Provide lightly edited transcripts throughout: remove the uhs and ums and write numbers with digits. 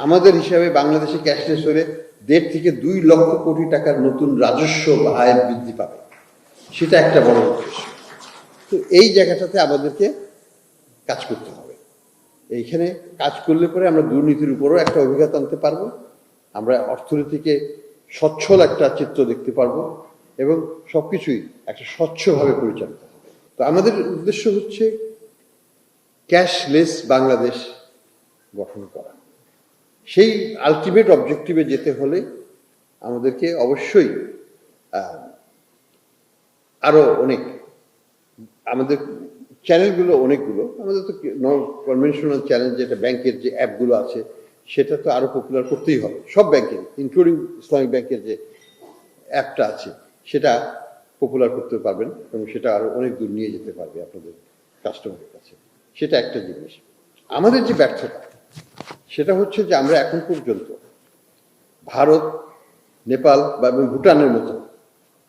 আমাদের হিসাবে বাংলাদেশে ক্যাশলেস হলে 1.5 থেকে 2 লক্ষ কোটি টাকার নতুন রাজস্ব বা আয় বৃদ্ধি পাবে, সেটা একটা বড় উদ্দেশ্য। তো এই জায়গাটাতে আমাদেরকে কাজ করতে হবে। এইখানে কাজ করলে পরে আমরা দুর্নীতির উপরও একটা অভিজ্ঞতা আনতে পারবো, আমরা অর্থনীতিকে সচ্ছল একটা চিত্র দেখতে পারবো এবং সবকিছুই একটা স্বচ্ছভাবে পরিচালিত হবে। তো আমাদের উদ্দেশ্য হচ্ছে ক্যাশলেস বাংলাদেশ গঠন করা। সেই আলটিমেট অবজেক্টিভে যেতে হলে আমাদেরকে অবশ্যই আরো অনেক, আমাদের চ্যানেলগুলো অনেকগুলো, আমাদের তো কনভেনশনাল চ্যানেল যেটা ব্যাংকের যে অ্যাপগুলো আছে সেটা তো আরো পপুলার করতেই হবে, সব ব্যাংকের ইনক্লুডিং ইসলামিক ব্যাংকের যে অ্যাপটা আছে সেটা পপুলার করতে পারবেন এবং সেটা আরো অনেক দূর নিয়ে যেতে পারবে আপনাদের কাস্টমারের কাছে। সেটা একটা জিনিস। আমাদের যে ব্যর্থতা সেটা হচ্ছে যে আমরা এখন পর্যন্ত ভারত, নেপাল বা ভুটানের মতো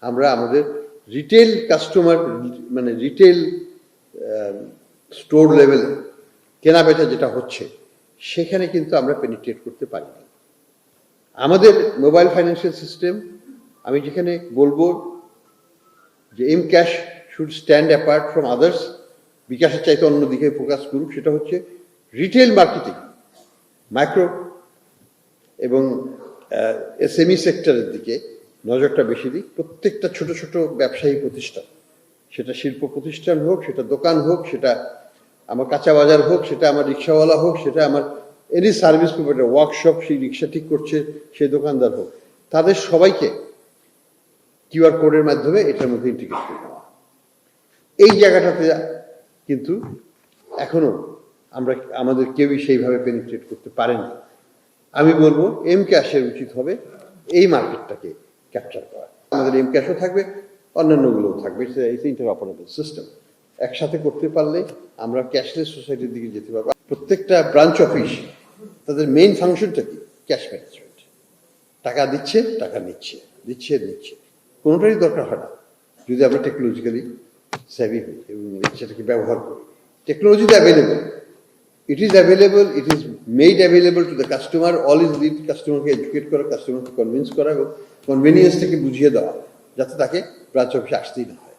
আমরা আমাদের রিটেল কাস্টমার মানে রিটেল স্টোর লেভেলে কেনাবেচা যেটা হচ্ছে সেখানে কিন্তু আমরা পেনিট্রেট করতে পারি না। আমাদের মোবাইল ফাইন্যান্সিয়াল সিস্টেম, আমি যেখানে বলবো যে M cash should stand apart from others, বিকাশের চাইতে অন্যদিকে ফোকাস করুক, সেটা হচ্ছে রিটেল মার্কেটিং, মাইক্রো এবং এসএমই সেক্টরের দিকে নজরটা বেশি দিই। প্রত্যেকটা ছোট ছোট ব্যবসায়ী প্রতিষ্ঠান, সেটা শিল্প প্রতিষ্ঠান হোক, সেটা দোকান হোক, সেটা আমার কাঁচা বাজার হোক, সেটা আমার রিক্সাওয়ালা হোক, সেটা আমার এনি সার্ভিস প্রোভাইডার, ওয়ার্কশপ, সেই রিক্সা ঠিক করছে সেই দোকানদার হোক, তাদের সবাইকে কিউআর কোডের মাধ্যমে এটার মধ্যে ইন্টিগ্রেট করে দেওয়া। এই জায়গাটাতে কিন্তু এখনো আমরা আমাদের কেউই সেইভাবে পেনিট্রেট করতে পারেনি। আমি বলবো এম ক্যাশের উচিত হবে এই মার্কেটটাকে ক্যাপচার করা। আমাদের এম ক্যাশও থাকবে, অন্যান্যগুলোও থাকবে, ইন্টারঅপারেবল সিস্টেম। একসাথে করতে পারলে আমরা ক্যাশলেস সোসাইটির দিকে যেতে পারবো। প্রত্যেকটা ব্রাঞ্চ অফিস তাদের মেইন ফাংশনটা কি? Cash management. টাকা দিচ্ছে, টাকা নিচ্ছে, দিচ্ছে, নিচ্ছে, কোনোটারই দরকার হয় না যদি আমরা টেকনোলজিক্যালি সেভি হই এবং সেটাকে ব্যবহার করি। টেকনোলজি তো available, it is available, it is made available to the customer. All is need কাস্টমারকে এডুকেট করা, কাস্টমারকে কনভিন্স করা এবং কনভেনিয়েন্সটাকে বুঝিয়ে দেওয়া যাতে তাকে ব্রাঞ্চ অফিসে আসতেই না হয়।